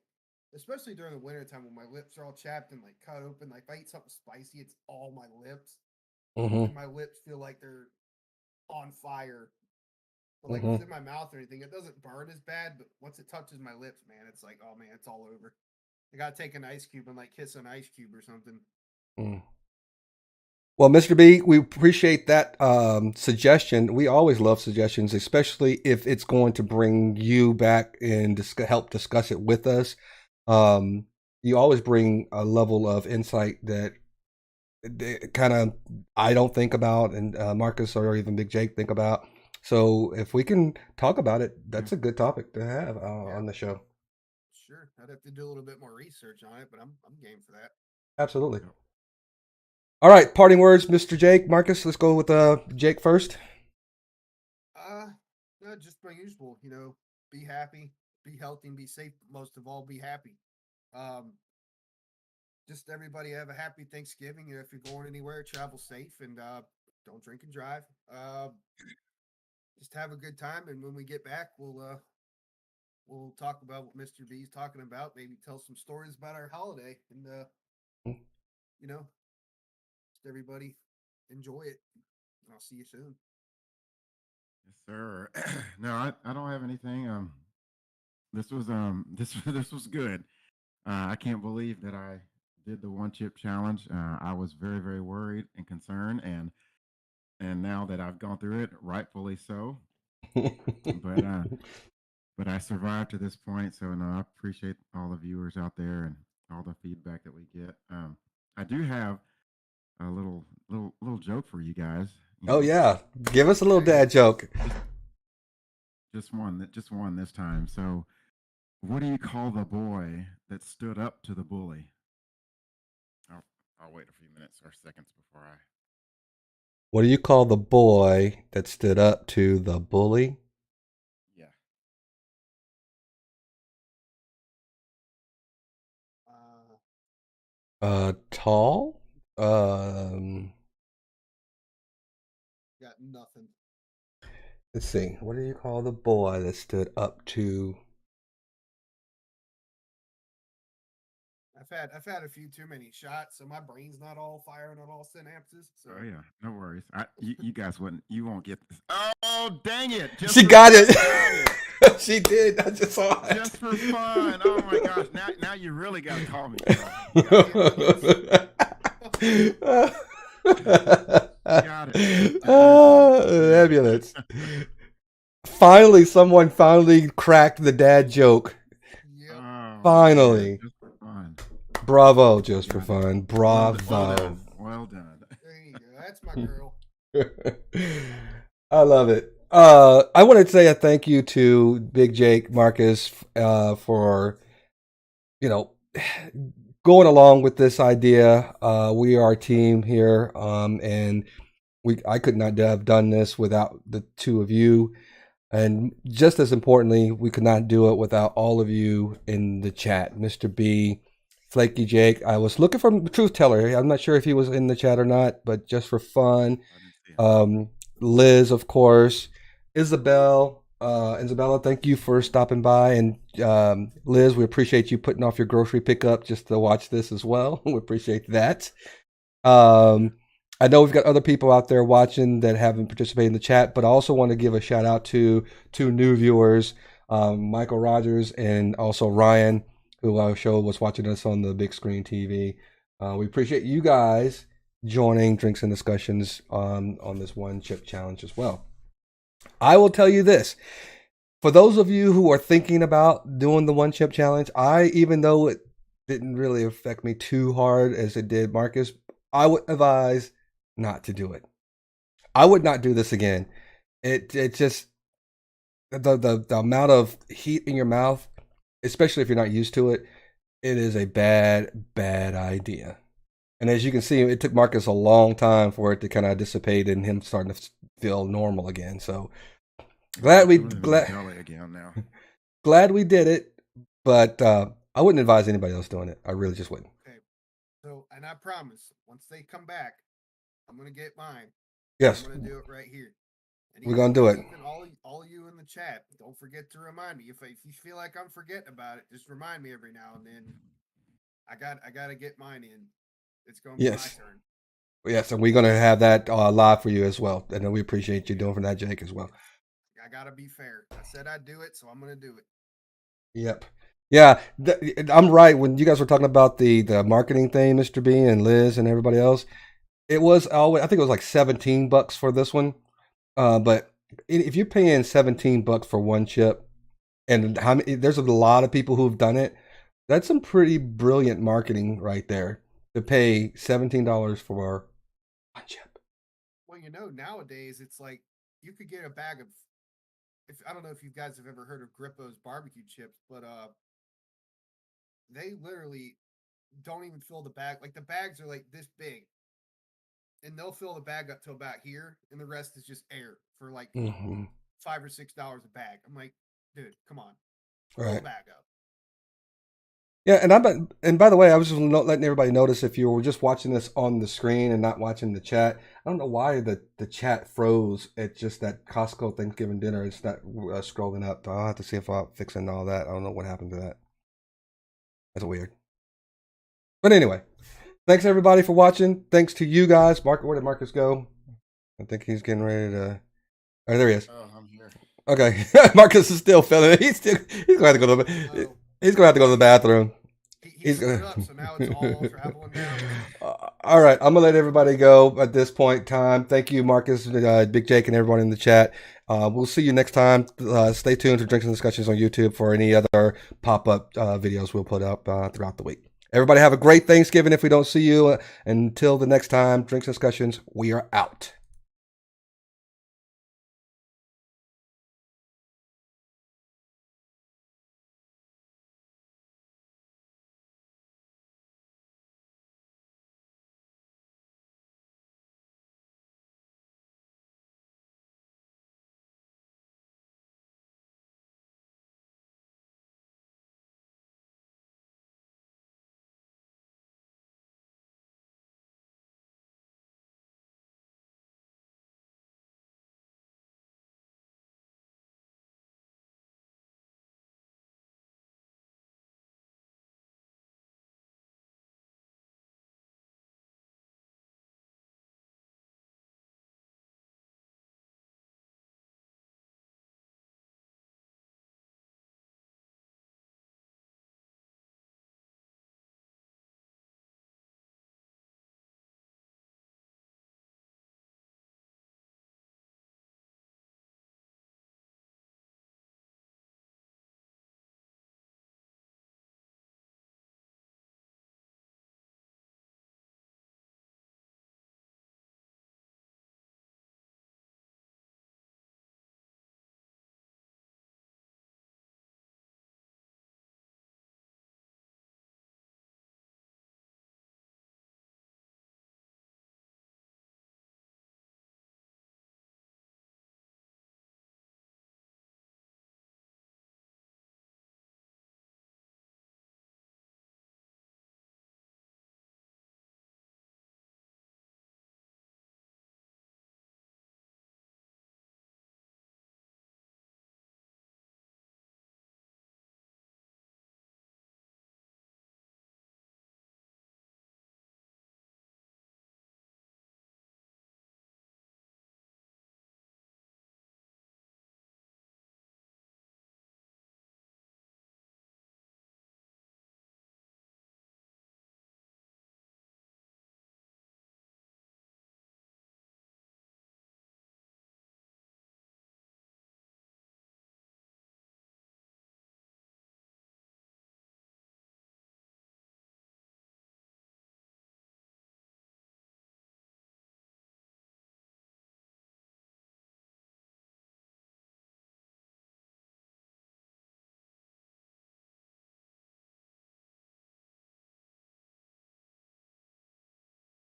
especially during the wintertime when my lips are all chapped and like cut open, like if I eat something spicy, it's all my lips. And my lips feel like they're on fire. But like if it's in my mouth or anything, it doesn't burn as bad, but once it touches my lips, man, it's like, oh man, it's all over. I gotta take an ice cube and like kiss an ice cube or something. Well, Mr. B, we appreciate that suggestion. We always love suggestions, especially if it's going to bring you back and help discuss it with us. You always bring a level of insight that kind of I don't think about, and Marcus or even Big Jake think about. So if we can talk about it, that's a good topic to have on the show. Sure, I'd have to do a little bit more research on it, but I'm game for that. Absolutely. All right, parting words, Mr. Jake, Marcus. Let's go with Jake first. No, just my usual. You know, be happy, be healthy, and be safe. But most of all, be happy. Just everybody have a happy Thanksgiving. You know, if you're going anywhere, travel safe and don't drink and drive. Just have a good time, and when we get back, we'll talk about what Mr. B's talking about. Maybe tell some stories about our holiday, and you know, just everybody enjoy it. And I'll see you soon. Yes, sir. No, I don't have anything. This was this was good. I can't believe that I did the one chip challenge. I was very, very worried and concerned, and now that I've gone through it, rightfully so. but I survived to this point, so no, I appreciate all the viewers out there and all the feedback that we get. I do have a little joke for you guys. Yeah, give us a little dad joke. Just one this time. So, what do you call the boy that stood up to the bully? I'll wait a few minutes or seconds before I. What do you call the boy that stood up to the bully? Yeah. Tall? Got nothing. Let's see. What do you call the boy that stood up to? I've had a few too many shots, so my brain's not all firing on all synapses. So. Oh yeah, no worries. You guys you won't get this. Oh dang it! She got it. She did. I just saw it. Just for fun. Oh my gosh! Now you really got to call me. Got it. Ambulance. Finally, someone cracked the dad joke. Yep. Oh, finally. Just for fun. Bravo, just for fun. Bravo. Well done. There you go. That's my girl. I love it. I want to say a thank you to Big Jake Marcus for, going along with this idea. We are a team here, and I could not have done this without the two of you. And just as importantly, we could not do it without all of you in the chat. Mr. B, Flaky Jake. I was looking for Truth Teller. I'm not sure if he was in the chat or not, but just for fun. Liz, of course. Isabella, thank you for stopping by. And Liz, we appreciate you putting off your grocery pickup just to watch this as well. We appreciate that. I know we've got other people out there watching that haven't participated in the chat, but I also want to give a shout out to two new viewers, Michael Rogers and also Ryan, who I showed was watching us on the big screen TV. We appreciate you guys joining Drinks and Discussions on this one chip challenge as well. I will tell you this. For those of you who are thinking about doing the one chip challenge, even though it didn't really affect me too hard as it did Marcus, I would advise not to do it. I would not do this again. It just the amount of heat in your mouth, especially if you're not used to it, it is a bad idea. And as you can see, it took Marcus a long time for it to kind of dissipate and him starting to feel normal again. So glad we did it, but I wouldn't advise anybody else doing it. I really just wouldn't. Okay. So, and I promise, once they come back, I'm gonna get mine. Yes. I'm gonna do it right here. And we're gonna do it. All you in the chat, don't forget to remind me. If you feel like I'm forgetting about it, just remind me every now and then. I gotta get mine in. It's gonna be my turn. Yes, and we're gonna have that live for you as well. And we appreciate you doing for that, Jake, as well. I gotta be fair. I said I'd do it, so I'm gonna do it. Yep. Yeah, I'm right. When you guys were talking about the marketing thing, Mr. B and Liz and everybody else, it was always, I think it was like $17 for this one. But if you're paying $17 for one chip, and there's a lot of people who've done it, that's some pretty brilliant marketing right there to pay $17 for one chip. Well, nowadays it's like you could get a bag of. I don't know if you guys have ever heard of Grippo's barbecue chips, but they literally don't even fill the bag. Like the bags are like this big, and they'll fill the bag up to about here, and the rest is just air for like $5 or $6 a bag. I'm like, dude, come on, fill the bag up. Yeah, and by the way, I was just letting everybody notice if you were just watching this on the screen and not watching the chat. I don't know why the chat froze at just that Costco Thanksgiving dinner. It's not scrolling up. I'll have to see if I'm fixing all that. I don't know what happened to that. That's weird. But anyway, thanks everybody for watching. Thanks to you guys. Where did Marcus go? I think he's getting ready to. Oh, there he is. Oh, I'm here. Okay, Marcus is still feeling it. He's going to have to go to the. He's going to have to go to the bathroom. He's going up, so now it's all traveling down. All right, I'm going to let everybody go at this point in time. Thank you, Marcus, Big Jake, and everyone in the chat. We'll see you next time. Stay tuned to Drinks and Discussions on YouTube for any other pop-up videos we'll put up throughout the week. Everybody have a great Thanksgiving if we don't see you. Until the next time, Drinks and Discussions, we are out.